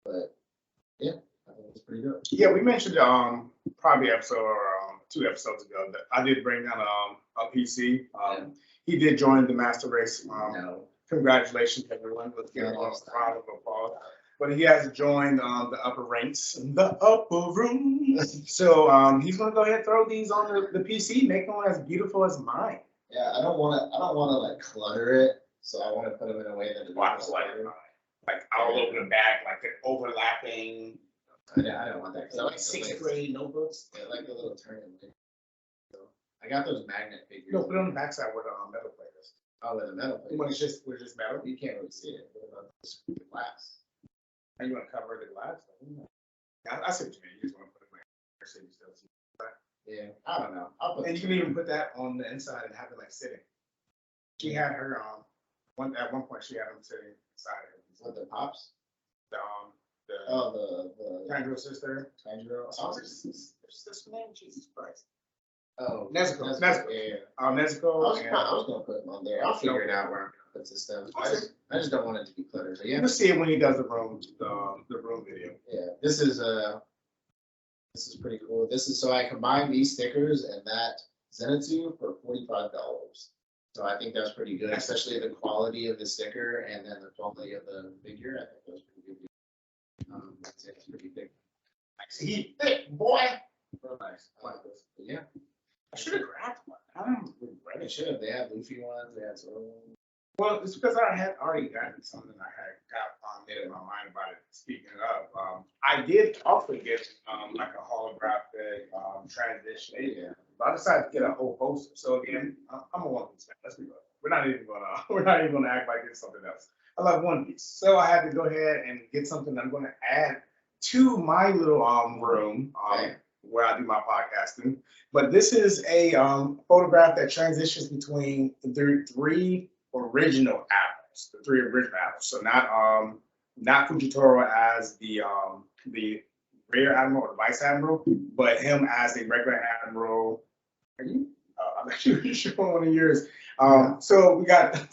But yeah, I think it's pretty good. Yeah, we mentioned probably episode or 2 episodes ago that I did bring down a PC. He did join the Master Race. No. Congratulations, everyone. Let's give him a round of applause. But he has joined the upper ranks, the upper room. So he's gonna go ahead and throw these on the PC, make them as beautiful as mine. Yeah, I don't want to like clutter it, so I want to put them in a way that Watch like all over the back, like they're overlapping. I don't want that. Like 6th grade notebooks. Yeah, like the little turning. So I got those magnet figures. No, put it on the backside where the metal plate is. Oh, with the metal plate. When it's just metal. You can't really see it. What about the glass? And you want to cover the glass? I see what you mean. You just want to put it like so you still see it. Yeah, I don't know. And you can even put that on the inside and have it like sitting. She had her at one point she had them sitting inside her. What, the pops? The the Tanjiro sister. Tanjiro. Oh, this name, Jesus Christ. Oh, Nezuko. Yeah. Nezuko. I was gonna put them on there. I'll figure it out where I'm gonna put this stuff. I just don't want it to be cluttered. So yeah. You'll see it when he does the room video. Yeah, this is pretty cool. So I combined these stickers and that Zenitsu for $45. So I think that's pretty good, especially the quality of the sticker and then the quality of the figure. I think that's pretty good. It's pretty big. He thick, boy. Real nice. I like this. But yeah. I should have grabbed one. I don't regret They it. should have. They had Luffy ones. They had some. Well, it's because I had already gotten something I had got made up my mind about it. Speaking of, I did also get like a holographic transition. Yeah. But I decided to get a whole poster. So again, I'm a One Piece fan. Let's be real. We're not even gonna act like it's something else. I love One Piece, so I had to go ahead and get something I'm going to add to my little room where I do my podcasting. But this is a photograph that transitions between the 3 original admirals, the 3 original admirals. So not Fujitoro as the rear admiral or the vice admiral, but him as a regular admiral. Are you? I'm actually showing one of yours. So we got.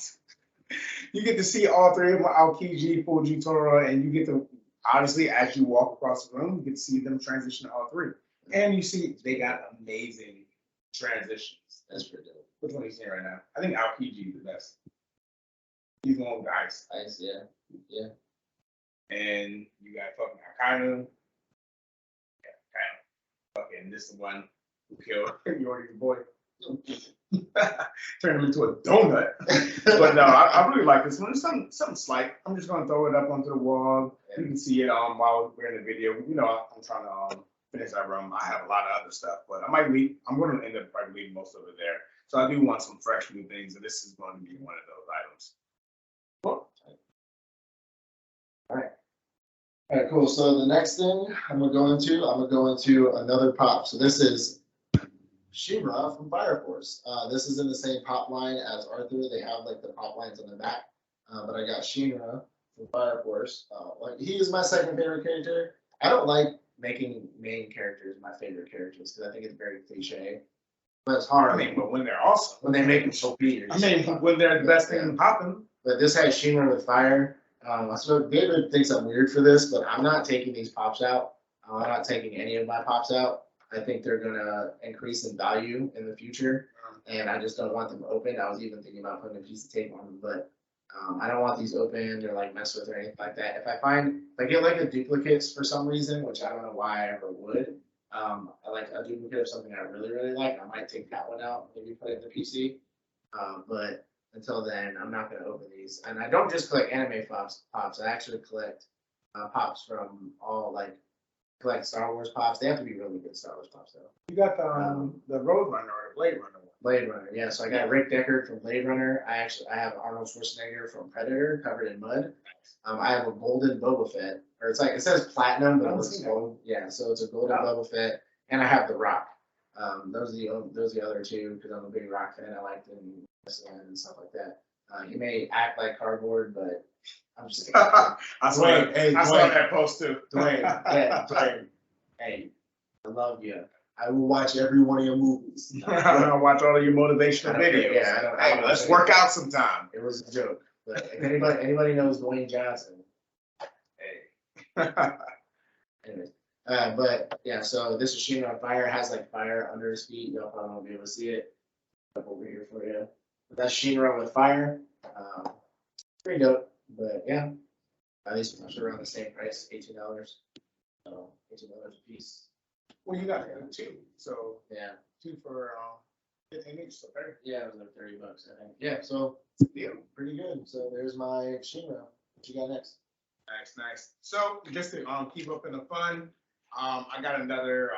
You get to see all 3 of them, Aokiji, Fujitoro, and you get to, obviously, as you walk across the room, you get to see them transition to all 3. And you see they got amazing transitions. That's pretty dope. Which one are you seeing right now? I think Aokiji is the best. He's the one with the ice. Ice, yeah. Yeah. And you got fucking Akainu. Yeah, Akainu. Fucking this is the one who killed your boy. turn them into a donut. But no, I really like this one. It's something slight. I'm just gonna throw it up onto the wall. You can see it while we're in the video. You know, I'm trying to finish that room. I have a lot of other stuff, but I might leave. I'm gonna end up probably leaving most of it there. So I do want some fresh new things, and this is going to be one of those items. Cool. All right, cool. So the next thing I'm gonna go into another pop. So this is She-Ra from Fire Force. This is in the same pop line as Arthur. They have like the pop lines on the back, but I got She-Ra from Fire Force. Like he is my second favorite character. I don't like making main characters my favorite characters because I think it's very cliche. But it's hard. I mean, but when they're awesome, when they make them so big. I mean, when they're the best thing in popping. But this has She-Ra with fire. So David thinks I'm weird for this, but I'm not taking these pops out. I'm not taking any of my pops out. I think they're gonna increase in value in the future, and I just don't want them opened. I was even thinking about putting a piece of tape on them, but I don't want these opened or like mess with or anything like that. If I find if I get like a duplicates for some reason, which I don't know why I ever would, I like a duplicate of something I really like, I might take that one out, maybe put it in the PC. But until then, I'm not gonna open these. And I don't just collect anime pops. I actually collect pops from all collect Star Wars pops. They have to be really good Star Wars pops though. You got the Roadrunner or the Blade Runner one. Blade Runner, yeah. So I got Rick Deckard from Blade Runner. I have Arnold Schwarzenegger from Predator covered in mud. I have a golden Boba Fett, or it's like it says platinum, but it's gold. Yeah, so it's a golden Boba Fett, and I have the Rock. Those are the other two because I'm a big Rock fan. I like them and stuff like that. He may act like cardboard, but I'm just saying. I saw that post too. Dwayne, hey, I love you. I will watch every one of your movies. I'm gonna watch all of your motivational videos. Yeah, hey, let's work out sometime. It was a joke, but if anybody knows Dwayne Johnson, hey. Anyways, but yeah, so this is She-Ra on fire. It has like fire under his feet. Y'all probably won't be able to see it. Up over here for you. But that's She-Ra with fire. Pretty dope, but yeah, at least I'm sure around the same price, $18. So $18 a piece. Well, you got two, so Yeah, two for 15 each, so 30. yeah, it was like $30, I think. Yeah, so Deal. pretty good. So there's my She-Ra. What you got next? Nice. So just to keep up in the fun, I got another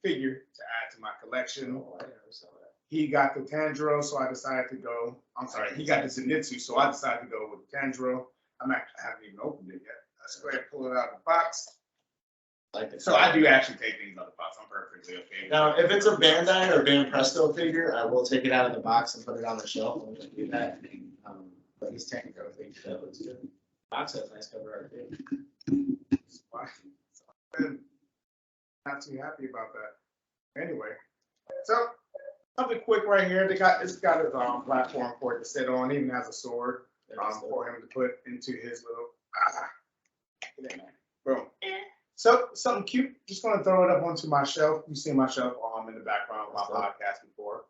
figure to add to my collection. Oh, I never saw that. He got the Tanjiro, so I decided to go. I'm sorry, he got the Zenitsu, so I decided to go with Tanjiro. I haven't even opened it yet. Let's go ahead and pull it out of the box. So I do actually take things out of the box. I'm perfectly okay. Now, if it's a Bandai or Ban Presto figure, I will take it out of the box and put it on the shelf. I'm gonna do that. But this Tanjiro thing, that looks good. Box has nice cover art too. Not too happy about that. Anyway, so something quick right here. It's got his platform for it to sit on. Even has a sword for him to put into his little. Boom. So something cute. Just gonna throw it up onto my shelf. You see my shelf in the background of my podcast before.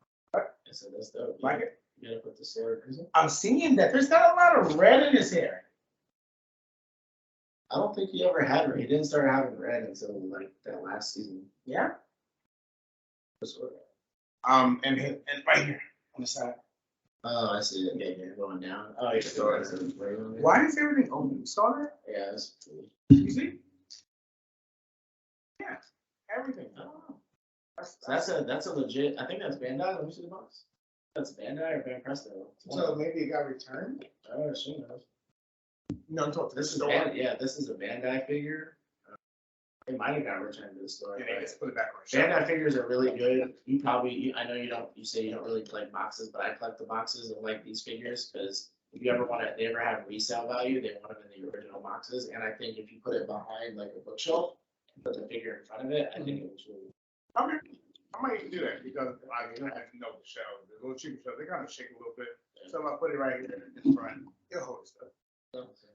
So that's dope. Like it? You gotta put the sword. I'm seeing that there's not a lot of red in his hair. I don't think he ever had red. He didn't start having red until like that last season. Yeah. The sword. And right here on the side. Oh, I see it. Yeah, going down. Oh, yeah. Why is everything open? You saw that? Yeah, that's cool. You see? Yeah, everything. Oh. That's a legit. I think that's Bandai. Let me see the box. That's Bandai or Ban Presto. So maybe it got returned. Oh, she knows. No, I'm talking to This is this is a Bandai figure. It might have got returned to the store. Yeah, let's put it back on the shelf. Bandai figures are really good. I know you don't. You say you don't really collect boxes, but I collect the boxes of like these figures because if you ever they ever have resale value, they want them in the original boxes. And I think if you put it behind like a bookshelf, and put the figure in front of it, I think it looks really. Okay. I might even do that because I have to know the shelves. The little cheaper shelves, they kind of shake a little bit. Yeah. So if I put it right here in front, it'll hold stuff.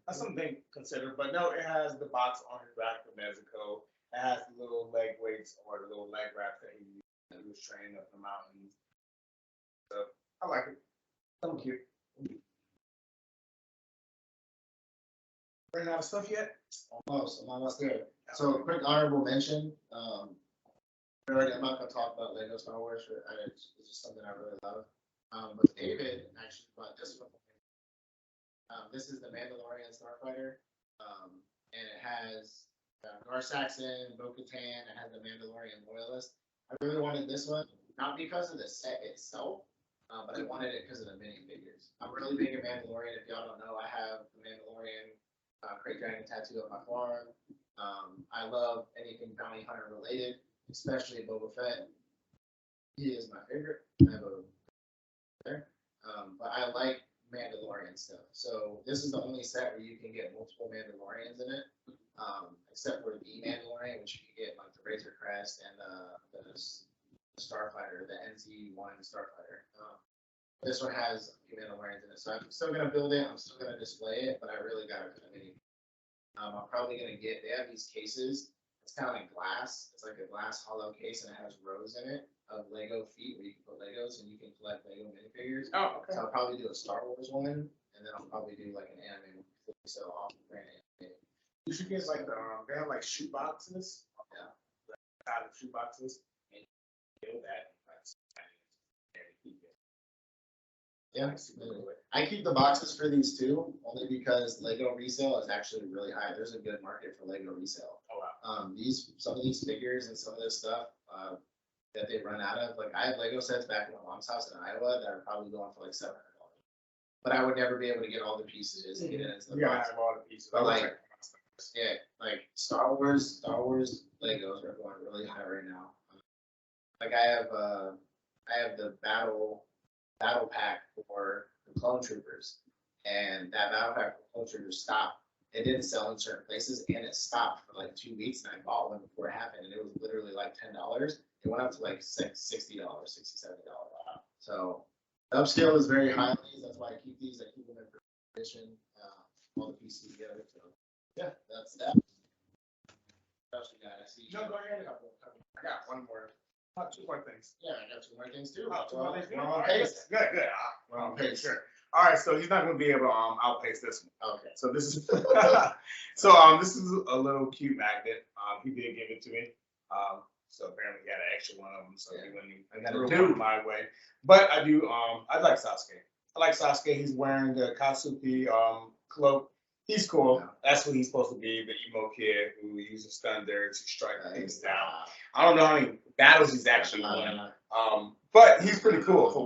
That's something to consider. But no, it has the box on his back for Nezuko. It has the little leg weights or the little leg wraps that he was training up the mountains. So I like it. Something cute. Running out of stuff yet? Almost. I'm almost there. So quick honorable mention. I'm not gonna talk about Lego Star Wars. It's just something I really love. But David actually bought this one. This is the Mandalorian Starfighter, and it has Gar Saxon, Bo-Katan. It has the Mandalorian Loyalist. I really wanted this one, not because of the set itself, but I wanted it because of the minifigures. I'm really big in Mandalorian. If y'all don't know, I have the Mandalorian Crate Dragon tattoo on my forearm. I love anything bounty hunter related, especially Boba Fett. He is my favorite. I have a there. But I like Mandalorian stuff. So this is the only set where you can get multiple Mandalorians in it, except for the Mandalorian, which you can get like the Razor Crest and the Starfighter, the NZ1 Starfighter. This one has a few Mandalorians in it, so I'm still gonna build it. I'm still gonna display it, but I really got it for the mini. I'm probably gonna get. They have these cases. It's kind of like glass. It's like a glass hollow case, and it has rows in it of Lego feet where you can put Legos and you can collect Lego minifigures. Oh, okay. So I'll probably do a Star Wars one, and then I'll probably do like an anime one. So off brand anime. You should get like the they have like shoe boxes. Yeah. Out of shoe boxes and build that. Yeah, I keep the boxes for these too, only because Lego resale is actually really high. There's a good market for Lego resale. Oh wow. Some of these figures and some of this stuff, that they run out of, like I have Lego sets back in my mom's house in Iowa that are probably going for like $700. But I would never be able to get all the pieces and get it into the You gotta box. have all the pieces. But like, yeah, like Star Wars Legos are going really high right now. Like I have the battle pack for the Clone Troopers, and that battle pack for Clone Troopers stopped. It didn't sell in certain places, and it stopped for like 2 weeks. And I bought one before it happened, and it was literally like $10. It went up to like $60, $70. So the upscale is very high. That's why I keep these. I keep them in position, all the pieces together. So yeah, that's that. What else we got? I see. No, go ahead. I got one more. Two more things. Yeah, I got two more things too. Oh, two more things. We're All on right, pace. Good, good. We're on pace. Sure. All right, so he's not gonna be able to outpace this one. Okay. So this is this is a little cute magnet. He did give it to me. So apparently he had an extra one of them, so he wouldn't I got threw two. one my way. But I do I like Sasuke. I like Sasuke. He's wearing the Katsuki cloak. He's cool. Yeah. That's what he's supposed to be, the emo kid who uses thunder to strike things down. Wow. I don't know how many battles he's actually won. But he's pretty cool for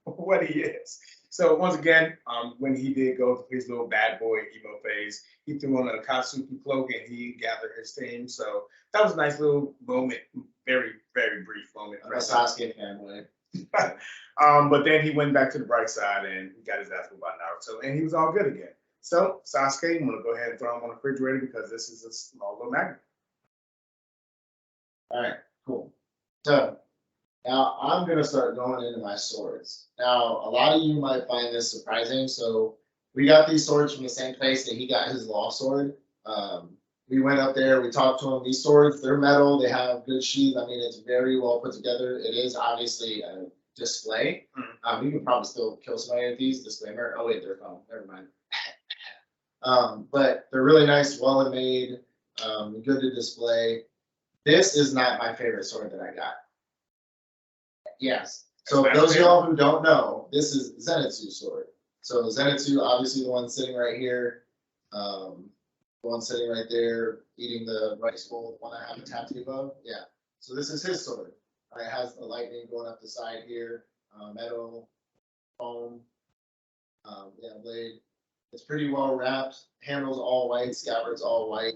what he is. So once again, when he did go through his little bad boy emo phase, he threw on a Katsuki cloak and he gathered his team. So that was a nice little moment, very, very brief moment. I'm a Sasuke fanboy. But then he went back to the bright side and he got his ass whooped by Naruto, and he was all good again. So Sasuke, I'm gonna go ahead and throw him on the refrigerator because this is a small little magnet. All right, cool. So now I'm gonna start going into my swords. Now a lot of you might find this surprising. So we got these swords from the same place that he got his law sword. We went up there, we talked to him. These swords, they're metal, they have good sheath. I mean, it's very well put together. It is obviously a display. You can probably still kill somebody with these. Disclaimer. Oh wait, they're foam. Never mind. But they're really nice, well made, good to display. This is not my favorite sword that I got. Yes. So those of y'all who don't know, this is Zenitsu's sword. So Zenitsu, obviously the one sitting right here, the one sitting right there, eating the rice bowl, the one I have a tattoo of. Yeah. So this is his sword. It has the lightning going up the side here, metal, foam, blade. It's pretty well wrapped. Handles all white, scabbards all white.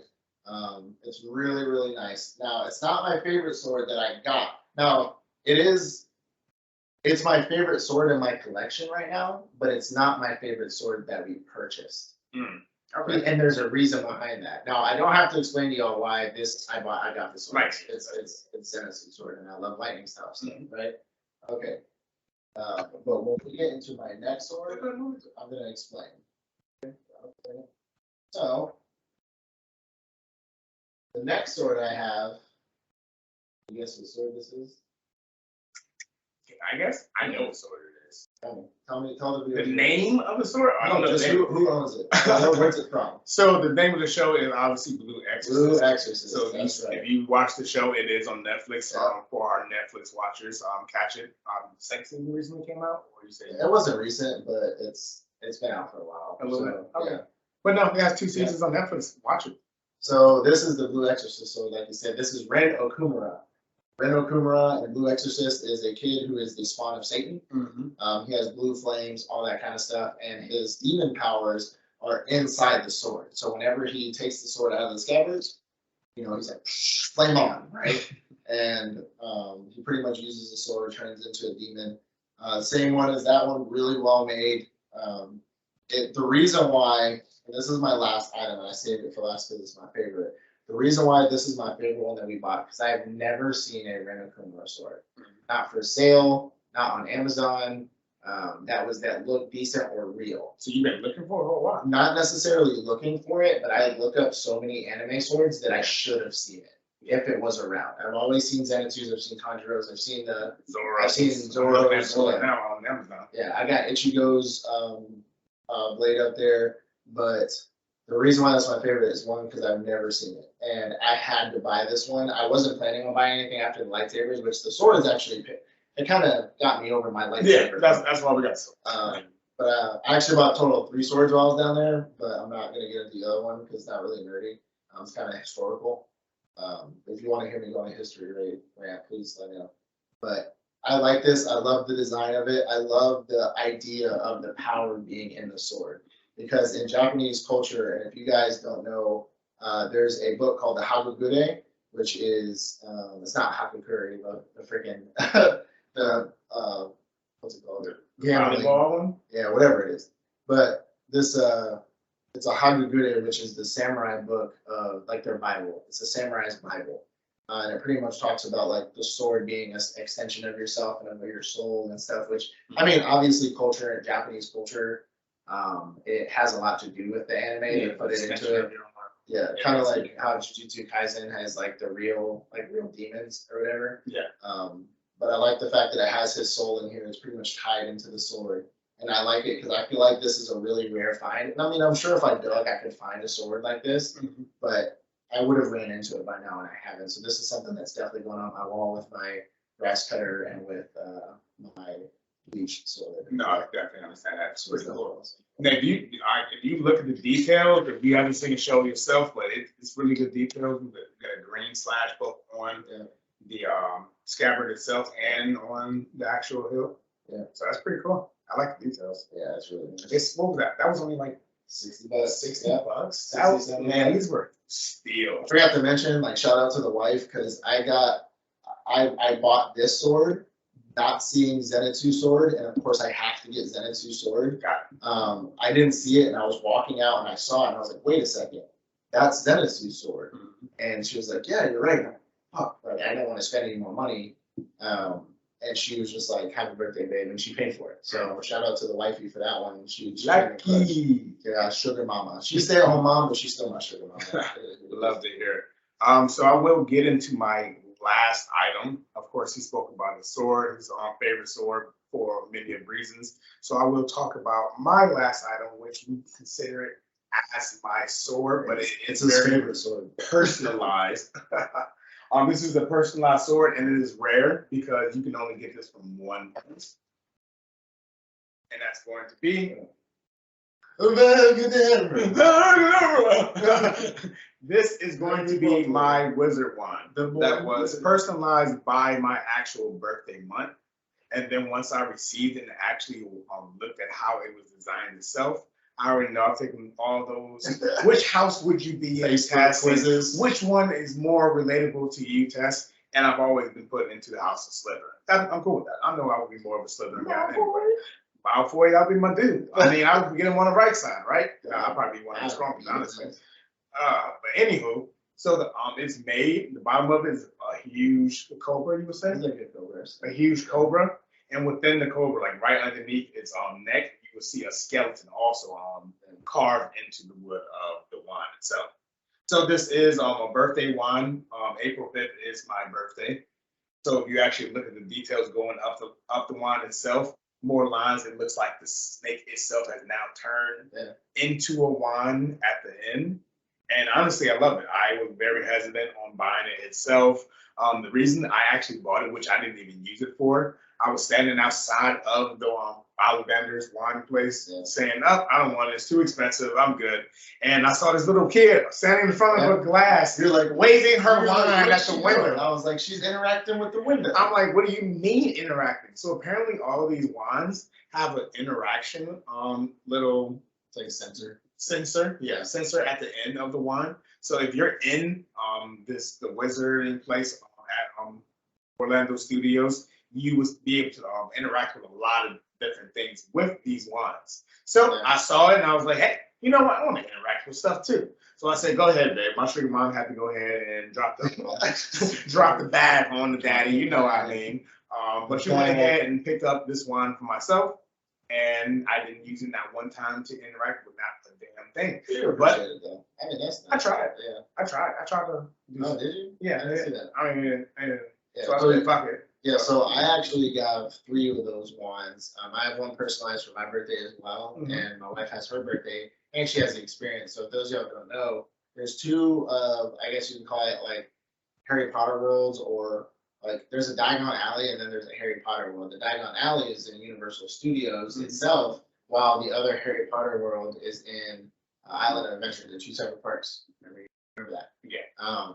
It's really, really nice. Now, it's not my favorite sword that I got. Now, it's my favorite sword in my collection right now, but it's not my favorite sword that we purchased. Okay. And there's a reason behind that. Now, I don't have to explain to y'all why I got this sword. Right. It's Zenitsu sword, and I love lightning style stuff, right? Okay. But when we get into my next sword, I'm gonna explain. Okay. So the next sword I have, you guess what sword this is? I guess I know what sword it this. Tell the The viewers. name of the sword? I don't know. Just the name. who owns it? Where's it from? So the name of the show is obviously Blue Exorcist. Blue Exorcist. So if you watch the show, it is on Netflix. Yeah. For our Netflix watchers, catch it. Second season recently came out, or you say It wasn't recent, but it's been out for a while. a little So, bit? Okay. yeah. But no, it has 2 seasons on Netflix. Watch it. So this is the Blue Exorcist. So like you said, this is Ren Okumura. Ren Okumura in Blue Exorcist is a kid who is the spawn of Satan. He has blue flames, all that kind of stuff, and his demon powers are inside the sword. So whenever he takes the sword out of the scabbards, he's like flame on, right? And he pretty much uses the sword, turns into a demon. Same one as that one, really well made. The reason why, and this is my last item, and I saved it for last because it's my favorite. The reason why this is my favorite one that we bought, because I have never seen a Ren Okumura sword. Not for sale, not on Amazon, that looked decent or real. So you've been looking for it for a while. Not necessarily looking for it, but I look up so many anime swords that I should have seen it if it was around. I've always seen Zenitsu's, I've seen Tanjiro's, I've seen Zoro. I've seen Zoro's. Zoro now on Amazon. Yeah, I got Ichigo's blade up there, but the reason why that's my favorite is one, because I've never seen it, and I had to buy this one. I wasn't planning on buying anything after the lightsabers, which the sword is actually, it kind of got me over my lightsaber. Yeah, that's why we got so. But I actually bought a total of 3 swords while I was down there, but I'm not going to get into the other one because it's not really nerdy. It's kind of historical. If you want to hear me go on a history rant, please let me know. But I like this. I love the design of it. I love the idea of the power being in the sword. Because in Japanese culture, and if you guys don't know, there's a book called the Hagakure, which is, it's not Hakakuri, but the freaking, what's it called? Volleyball one? Yeah, whatever it is. But this, it's a Hagakure, which is the samurai book of, like, their Bible. It's a samurai's Bible. And it pretty much talks about, like, the sword being an extension of yourself and of your soul and stuff, which, I mean, obviously culture, Japanese culture, it has a lot to do with the anime. They put it into it. Yeah, kind of like how Jujutsu Kaisen has like the real demons or whatever. Yeah. But I like the fact that it has his soul in here. It's pretty much tied into the sword, and I like it because I feel like this is a really rare find. And I mean, I'm sure if I dug, I could find a sword like this, but I would have ran into it by now, and I haven't. So this is something that's definitely going on my wall with my grass cutter and with my bleach sword. No, I definitely understand that. It's pretty So, cool. Now, if you look at the details, if you haven't seen the show yourself, but it's really good details. We got a green slash both on the scabbard itself and on the actual hilt. Yeah. So that's pretty cool. I like the details. Yeah, it's really nice. It's what was that? That was only like $60. 60 Yeah. bucks. 60, That was, 70. man, these were steal. I forgot to mention, like, shout out to the wife, because I bought this sword, not seeing Zenitsu sword, and of course I have to get Zenitsu sword. Got it. I didn't see it, and I was walking out and I saw it, and I was like, wait a second, that's Zenitsu sword. And she was like, yeah, you're right. Fuck, like, I didn't want to spend any more money. And she was just like, happy birthday, babe, and she paid for it. So shout out to the wifey for that one. She Lucky. yeah, sugar mama. She's stay at home mom, but she's still my sugar mama. Love to hear it. So I will get into my last item. Of course, he spoke about the sword, his favorite sword for many of reasons. So I will talk about my last item, which we consider it as my sword, but it's his very favorite sword. personalized. This is a personalized sword, and it is rare because you can only get this from one place. And that's going to be this is going to be my wizard wand that was personalized by my actual birthday month. And then once I received it and actually looked at how it was designed itself, I already know I've taken all those. Which house would you be in? Tess? Which one is more relatable to you, Tess? And I've always been put into the house of Slytherin. I'm cool with that. I know I would be more of a Slytherin guy anyway. Malfoy, I'll be my dude. I mean, I'll get him on the right side, right? I'll probably be one of the strongest, honestly. But anywho, so it's made. The bottom of it is a huge cobra. You would say a huge cobra, and within the cobra, like right underneath its neck, you will see a skeleton also carved into the wood of the wand itself. So this is a birthday wand. April 5th is my birthday. So if you actually look at the details going up the wand itself, more lines. It looks like the snake itself has now turned Yeah. into a wand at the end. And honestly, I love it. I was very hesitant on buying it itself. The reason I actually bought it, which I didn't even use it for, I was standing outside of the Ollivander's wine place saying, "Oh, I don't want it. It's too expensive. I'm good." And I saw this little kid standing in front of a glass. You're like waving her wine like, at the window. I was like, she's interacting with the window. I'm like, what do you mean interacting? So apparently all of these wands have an interaction little It's like a sensor. Sensor at the end of the wand. So if you're in the wizarding place at Orlando Studios, you would be able to interact with a lot of different things with these wands. So I saw it and I was like, hey, you know what? I want to interact with stuff too. So I said, go ahead, babe. My sugar mom had to go ahead and drop the bag on the daddy. You know what I mean. But she went ahead and picked up this wand for myself. And I didn't use it that one time to interact with not a damn thing. You appreciate it though. I mean, that's nice. I tried. Yeah. I tried to do Oh, did you? Yeah, I didn't see that. I mean, Yeah. so I said, fuck it. Yeah, so I actually got 3 of those wands. I have one personalized for my birthday as well, and my wife has her birthday, and she has the experience. So if those of y'all don't know, there's 2 I guess you can call it like Harry Potter worlds, or like there's a Diagon Alley and then there's a Harry Potter world. The Diagon Alley is in Universal Studios itself, while the other Harry Potter world is in Island of Adventure. They're 2 separate parks. Remember that? Yeah.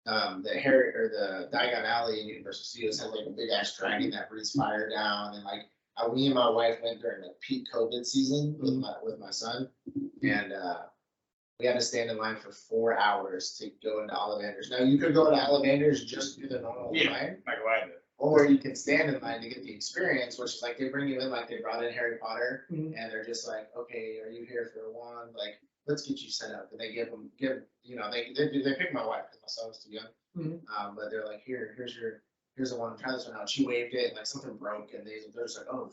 The Diagon Alley in Universal Studios has like a big ass dragon that breathes fire down, and like me and my wife went during the peak COVID season with my son, and we had to stand in line for 4 hours to go into Ollivander's. Now you could go to Ollivander's just through the normal line, Like what I did. or you can stand in line to get the experience, which is like they bring you in like they brought in Harry Potter, and they're just like, okay, are you here for a wand? Like, let's get you set up. And they give they pick my wife because my son was too young. But they're like, here's the one. Try this one out. She waved it, and like something broke, and they're just like, oh,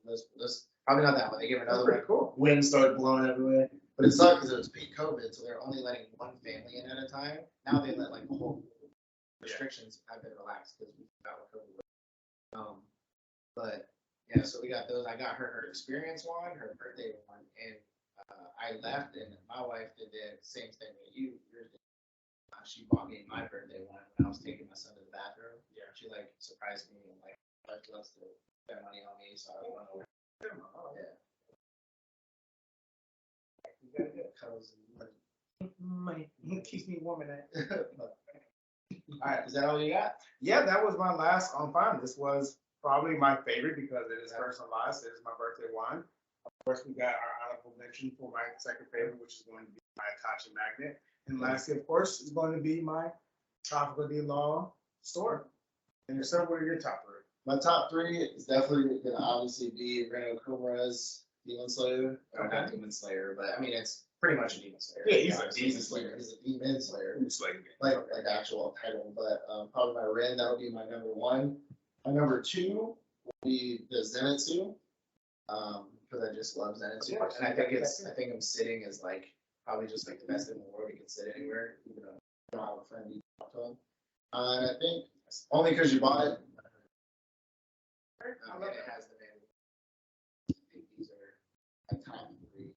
this probably not that one. They gave another one. Cool. Wind started blowing everywhere, but it sucked because it was peak COVID, so they're only letting one family in at a time. Now they let like the whole restrictions have been relaxed because we got what COVID was. But yeah, so we got those. I got her experience one, her birthday one, and I left, and my wife did the same thing that you did. She bought me my birthday one when I was taking my son to the bathroom. Yeah, she like surprised me and like loves to spend money on me, so I went over. Yeah. You gotta get cuddles and Money keeps me warm at night. All right, is that all you got? Yeah, that was my last on fun. This was probably my favorite because it is personalized. It is my birthday wine. Of course, we got our honorable mention for my second favorite, which is going to be my Hitachi magnet. And lastly, of course, is going to be my Tropical D Law store. And yourself, what are your top 3? My top 3 is definitely gonna obviously be Reno Kumara's Demon Slayer. Or not Demon Slayer, but I mean it's pretty much a Demon Slayer. Yeah, he's a Demon Slayer. He's a Demon Slayer. Slayer. Like actual title, but probably my Ren, that'll be my number 1. My number 2 will be the Zenitsu, because I just love Zenitsu, and I think I'm sitting is like probably just like the best in the world. You can sit anywhere, even though I don't have a friend you talk to him. And I think only because you bought it, and it has the name. I think these are like top 3.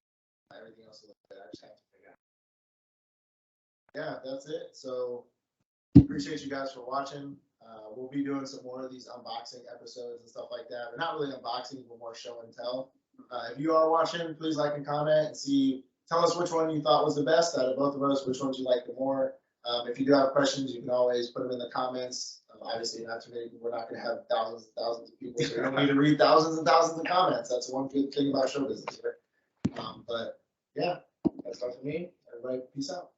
Everything else is like that. I just have to figure out. Yeah, that's it. So appreciate you guys for watching. We'll be doing some more of these unboxing episodes and stuff like that. But not really unboxing, but more show and tell. If you are watching, please like and comment and tell us which one you thought was the best out of both of us, which ones you like the more. If you do have questions, you can always put them in the comments. Obviously, not too many people. We're not going to have thousands and thousands of people, so you don't need to read thousands and thousands of comments. That's one good thing about show business. But yeah, that's all for me. Everybody, peace out.